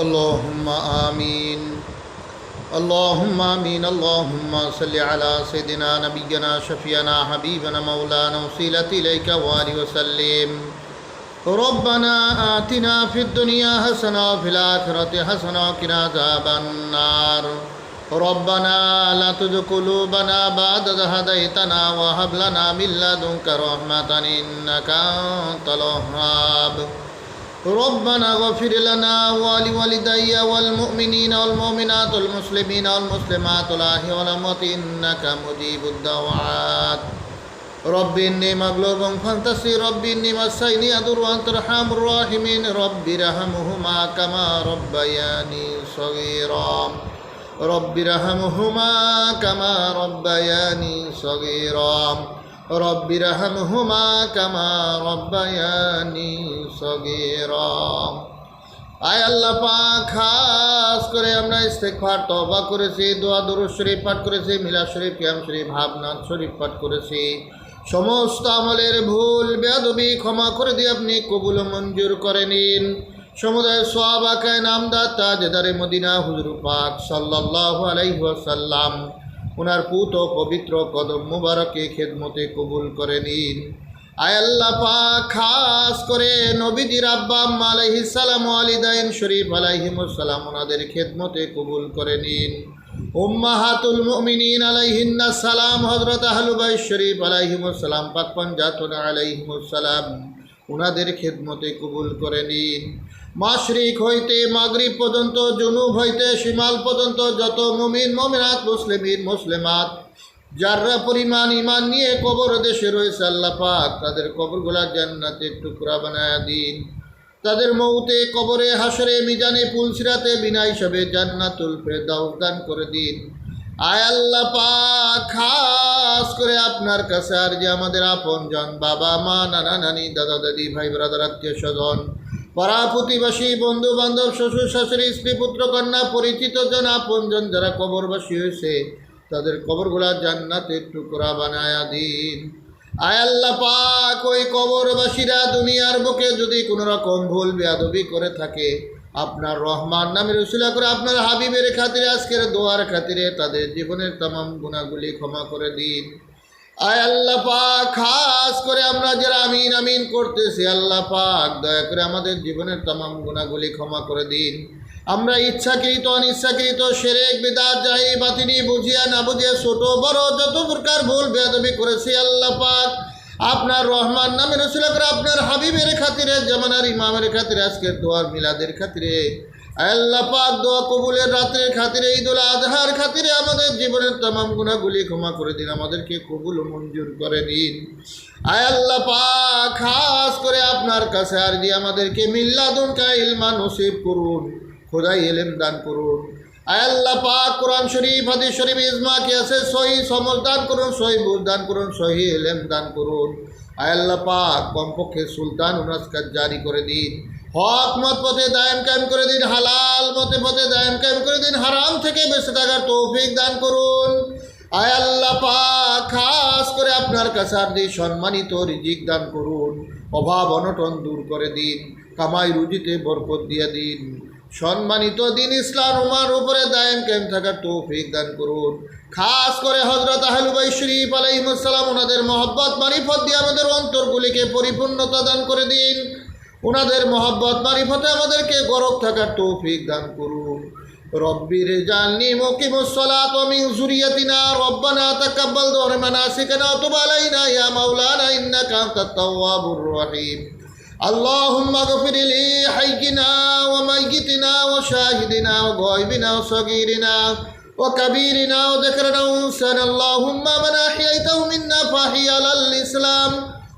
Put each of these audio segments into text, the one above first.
اللهم آمين اللهم آمين اللهم صل على سيدنا نبينا شفيعنا حبيبنا مولانا وسيلة إليك وآله وسلم ربنا آتنا في الدنيا حسنة وفي الآخرة حسنة وقنا عذاب النار ربنا لا تزغ قلوبنا بعد إذ هديتنا وهب لنا من لدنك رحمة إنك أنت الوهاب ربنا اغفر لنا ولوالدي والمؤمنين والمؤمنات والمسلمين والمسلمات الأحياء والأموات إنك مجيب الدعوات رب إني مغلوب فانتصر رب إني مسني الضر وأنت أرحم الراحمين رب ارحمهما كما ربياني صغيرا رب ارحمهما كما ربياني صغيرا رب ارحمهما كما ربياني صغيرا আয় আল্লাহ পাক, খাস করে আমরা ইস্তেগফার তওবা করেছি, দোয়া দুরূদ শরীফ পাঠ করেছি, মিলাদ শরীফ, কিয়াম শরীফ, ভাবনাথ শরীফ পাঠ করেছি। সমস্ত আমলের ভুল বেয়াদবি ক্ষমা করে দিয়ে আপনি কবুল ও মঞ্জুর করে নিন। সমুদায় সাহাবায়ে নামদার তাজদারে মদিনা হুজুর পাক সাল্লাল্লাহু আলাইহি ওয়াসাল্লাম ওনার পুত পবিত্র কদম মুবারকে খেদমতে কবুল করে নিন। আয় আল্লাহ পাক, খাস করে নবীজির আব্বা আম্মা আলাইহিস সালাম ওয়ালিদাইন শরীফ আলাইহিমুস সালাম ওনাদের খেদমতে কবুল করে নিন। উম্মাহাতুল মুমিনিন আলাইহিন্নাস সালাম হযরত আহলু বাইত শরীফ আলাইহিমুস সালাম, পাক পাঞ্জাতন আলাইহিমুস সালাম ওনাদের খেদমতে কবুল করে নিন। মাশরিক হইতে মাগরিব পর্যন্ত, জুনুব হইতে শিমাল পর্যন্ত যত মুমিন মুমিনাত মুসলিমিন মুসলিমাত যারা পরিমাণ ইমান নিয়ে কবর দেশে রয়েছে আল্লাহ পাক তাদের কবরগুলা জান্নাতের টুকরা বানায়া দিন। তাদের মৌতে, কবরে, হাসরে, মিজানে, পুলসিরাতে বিনা হিসাবে জান্নাতুল ফেরদাউস দান করে দিন। আয় আল্লাহ পাক, খাস করে আপনার কাছে আর যে আমাদের আপনজন বাবা মা নানা নানি দাদা দাদি ভাই ব্রাদার আত্মীয় স্বজন পাড়া প্রতিবাসী বন্ধু বান্ধব শ্বশুর শাশুড়ি স্ত্রী পুত্র কন্যা পরিচিত জন আপনজন যারা কবরবাসী হয়েছে তাদের কবরগুলা জান্নাতের টুকরা বানায়া দিন। আয় আল্লাহ পাক, ওই কবরবাসীরা দুনিয়ার বুকে যদি কোনো রকম ভুল বেয়াদবি করে থাকে আপনার রহমান নামের উসিলা করে আপনার হাবিবের খাতিরে আজকের দোয়ার খাতিরে তাদের জীবনের तमाम গুনাহগুলি ক্ষমা করে দিন। আয় আল্লাহ পাক, খাস করে আমরা যারা আমিন আমিন করতেছি আল্লাহ পাক দয়া করে আমাদের জীবনের तमाम গুনাহগুলি ক্ষমা করে দিন। আমরা ইচ্ছাকৃত অনিচ্ছাকৃত শিরক বিদআত জাহেলি বাতিনি বুঝিয়া না বুঝিয়া ছোট বড় যত প্রকার ভুল বেয়াদবি করেছি আল্লাহ পাক আপনার রহমান নামের উসিলা করে আপনার হাবিবের খাতিরে জামানার ইমামের খাতিরে আজকের দোয়ার মিলাদের খাতিরে আল্লাহ পাক দোয়া কবুলের রাতের খাতিরে ঈদুল আজহার খাতিরে আমাদের জীবনের तमाम গুনাহগুলি ক্ষমা করে দিন, আমাদেরকে কবুল ও মঞ্জুর করে নিন। আয় আল্লাহ পাক, খাস করে আপনার কাছে আর দিয়ে আমাদেরকে মিল্লাদুনকা ইলমা নসিব করুন, খোদাই ইলম দান করুন। আয় আল্লাহ পাক, কোরআন শরীফ হাদিস শরীফ ইজমা কি আছে সহি সমঝ দান করুন, সহি বুঝ দান করুন, সহি ইলম দান করুন। আয় আল্লাহ পাক, কমপক্ষে সুলতান উনাসকাত জারি করে দিন, হক মত পথে দায়েম কায়েম করে দিন, হালাল মতে পথে দায়েম কায়েম করে দিন, হারাম থেকে বেঁচে থাকার তৌফিক দান করুন। আয় আল্লাহ পাক, খাস করে আপনার কাছে আর দিয়ে সম্মানিত রিজিক দান করুন, অভাব অনটন দূর করে দিন, কামাই রুজিতে বরকত দিয়ে দিন, সম্মানিত দিন ইসলাম উমার উপরে দায়েম কায়েম থাকার তৌফিক দান করুন। খাস করে হযরত আহলু বাইত শরীফ আলাইহিমুস সালাম ওনাদের মহব্বত মারিফত দিয়ে আমাদের অন্তরগুলিকে পরিপূর্ণতা দান করে দিন, ওনাদের মহব্বত মারিফতে আমাদেরকে গরক থাকার তৌফিক দান করুন। রব্বির জালনি মুকিমুস সালাত ওয়া মিন যুরিয়াতিনা রব্বানা তাকাব্বাল দুআ মানাসিকানা ওয়া তুব আলাইনা ইয়া মাওলানা ইন্নাকা আনতাত তাওয়াবুর রহিম। اللهم اغفر لي حينا وميتنا وشاهدنا وغائبنا وصغيرنا وكبيرنا وذكرنا وانسانا اللهم من احييته منا فاحي على الاسلام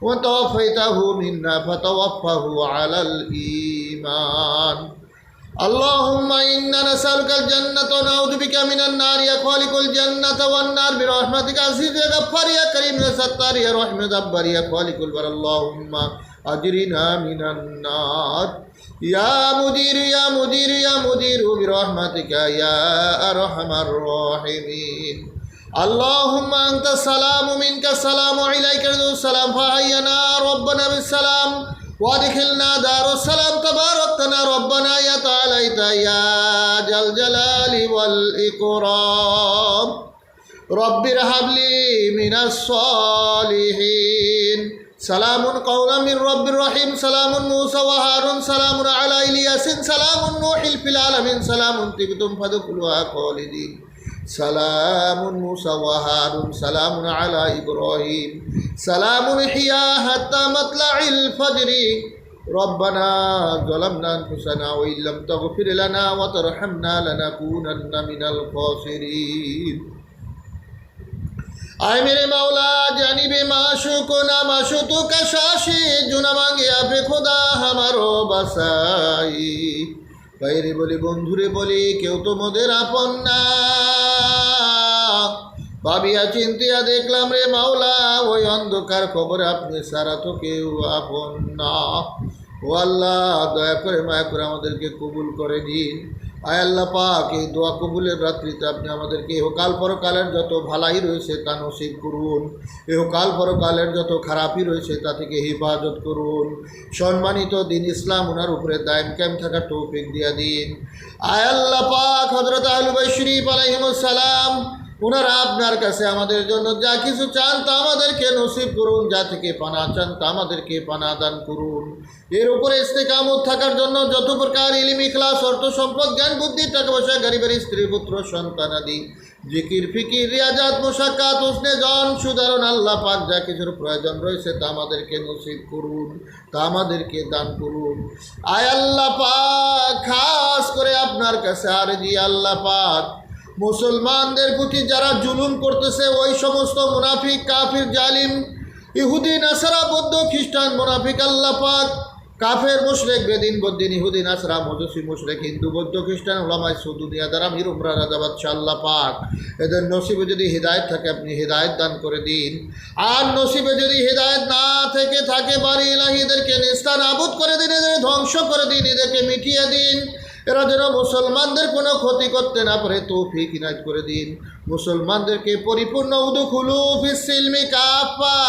وتوفيته منا فتوفه على الايمان اللهم انا نسالك الجنه ونعوذ بك من النار يا خالق الجنه والنار برحمتك عزيز يا غفار يا كريم يا ستار يا رحيم يا جبار يا خالق البر اللهم أجرنا من النار يا مدير يا مدير يا مدير برحمتك يا أرحم الراحمين اللهم أنت السلام منك السلام عليك السلام فحينا ربنا بالسلام وادخلنا دار السلام تباركنا ربنا يا تعاليت يا ذا الجلال والإكرام رب هب لي من الصالحين سلام قولا من رب رحيم سلام موسى وهارون سلام على إلياس سلام نوح في العالمين سلام طبتم فادخلوها خالدين سلام موسى وهارون سلام على إبراهيم سلام حيا حتى مطلع الفجر ربنا ظلمنا أنفسنا وإن لم تغفر لنا وترحمنا لنكونن من الخاسرين आए मेरे मौला जानिबे माशूको ना माशूतु का शाशी जुना मांगे आपे खुदा हमारो बसाई বাইরে বলি বন্ধুরে বলি কেউ তো মোদের আপন না ভাবিয়া চিন্তিয়া দেখলাম রে মাওলা ওই অন্ধকার খবরে আপনি সারা তো কেউ আপন না ও আল্লাহ দয়া করে মায়া করে আমাদেরকে কবুল করে দিন আয় আল্লাহ পাক এই দোয়া কবুলের রাত্রিতে আপনি আমাদেরকে ইহকাল পরকালের যত ভালাই রয়েছে তা নসিব করুন ইহকাল পরকালের যত খারাপই রয়েছে তা থেকে হেফাজত করুন সম্মানিত দিন ইসলাম ওনার উপরে দায়েম কায়েম থাকার তৌফিক দিয়া দিন আয় আল্লাহ পাক হযরত আহলে বাইত শরীফ আলাইহিমুস সালাম ওনারা আপনার কাছে আমাদের জন্য যা কিছু চান তা আমাদেরকে নসিব করুন যা থেকে পানা চান তা আমাদেরকে পানা দান করুন এর উপরে ইস্তেকামত থাকার জন্য যত প্রকার ইলম ইখলাস অর্থ সম্পদ জ্ঞান বুদ্ধি টাকা পয়সা গাড়ি বাড়ি স্ত্রী পুত্র সন্তান আদি জিকির ফিকির রিয়াজাত মুশাক্কাত হুসনে জন সুধারণ আল্লাহ পাক যা কিছুর প্রয়োজন রয়েছে তা আমাদেরকে নসিব করুন তা আমাদেরকে দান করুন আয় আল্লাহ পাক খাস করে আপনার কাছে আরজি আল্লাহ পাক মুসলমানদের প্রতি যারা জুলুম করতেছে ওই সমস্ত মুনাফিক কাফির জালিম ইহুদি নাসারা বৌদ্ধ খ্রিস্টান মুনাফিক আল্লাহ পাক কাফের মুশরিক বেদিন বদ্দিন ইহুদি নাসারা মজুসি মুশরিক হিন্দু বৌদ্ধ খ্রিস্টান উলামায়ে সু দুনিয়াদার আমির উমরা রাজা বাদশাহ আল্লাহ পাক এদের নসিবে যদি হিদায়াত থাকে আপনি হিদায়াত দান করে দিন আর নসিবে যদি হিদায়াত না থেকে থাকে বাড়ি ইলাহি এদেরকে নিস্তানাবুদ করে দিন এদের ধ্বংস করে দিন এদেরকে মিটিয়ে দিন এরা যেন মুসলমানদের কোনো ক্ষতি করতে না পারে তৌফিক ইনায়েত করে দিন মুসলমানদেরকে পরিপূর্ণ উদখুলু ফিস সিলমি কাফা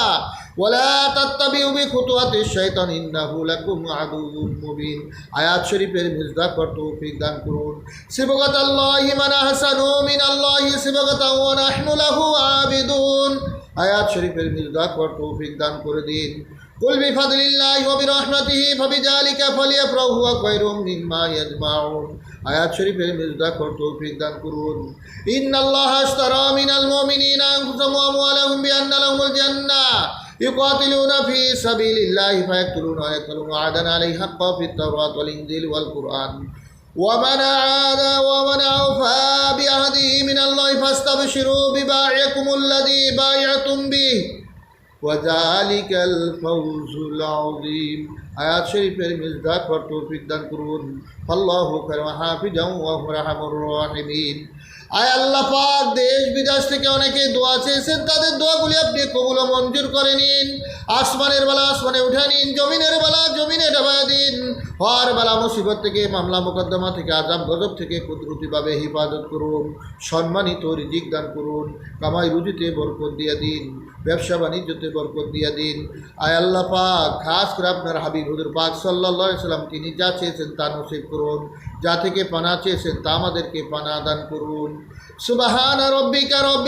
ওয়ালা তাত্তাবিউ বিখুতুওয়াতিশ শাইতান ইন্নাহু লাকুম আদুউম মুবিন আয়াত শরীফের মিজদাক কর তৌফিক দান করুন সিবগাতাল্লাহি মান আহসানু মিনাল্লাহি সিবগাতান ওয়া নাহনু লাহু আবিদুন আয়াত শরীফের মিজদাক কর তৌফিক দান করে দিন কুল বিফাদলিল্লাহি ওয়া বিরহমাতিহি ফাবিযালিকা ফালিয়াফরাহু হুয়া খায়রুম মিম্মা ইয়াজমাউন আয়াত শরীফের মিজদাক কর তৌফিক দান করুন ইন্নাল্লাহা আশতারা মিনাল মুমিনিনা আনফুসাহুম ওয়া আমওয়ালাহুম বিআন্না লাহুমুল জান্নাহ ইউকাতিলুনা ফি সাবিলিল্লাহি ফায়াকতুলুনা ওয়া ইয়াকতুলুনা ওয়া'দান আলাইহি হাক্কান ফিত তাওরাত ওয়াল ইনজিল ওয়াল কুরআন ومن عاد ومن أوفى بعهده من الله فاستبشروا ببائعكم الذي بايعتم به وذلك الفوز العظيم আয়াত শরীফের মিজদাক কর তৌফিক দান করুন আল্লাহু খায়রুন হাফিজান ওয়া হুয়া আরহামুর রাহিমিন আয় আল্লাহ পাক দেশ বিদেশ থেকে অনেকে দোয়া চেয়েছেন তাদের দোয়াগুলি আপনি কবুল ও মঞ্জুর করে নিন আসমানের বেলা আসমানে উঠে নিন জমিনের বেলা জমিনে ডাবা দিন হর বেলা মুসিবত থেকে মামলা মোকদ্দমা থেকে আযাব গজব থেকে কুদরতিভাবে হিফাজত করুন সম্মানিত রিজিক দান করুন কামাই রুজিতে বরকত দিয়ে দিন ব্যবসা বাণিজ্যতে বরকত দিয়ে দিন আয় আল্লাহ পাক খাস করে আপনার হাবিব হুজুর পাক সাল্লাল্লাহু আলাইহি সাল্লাম তিনি যা চেয়েছেন তা নসিব করুন যা থেকে পানা চেয়েছেন তা আমাদেরকে পানা দান করুন সুবহান রাব্বিকা রাব্বিল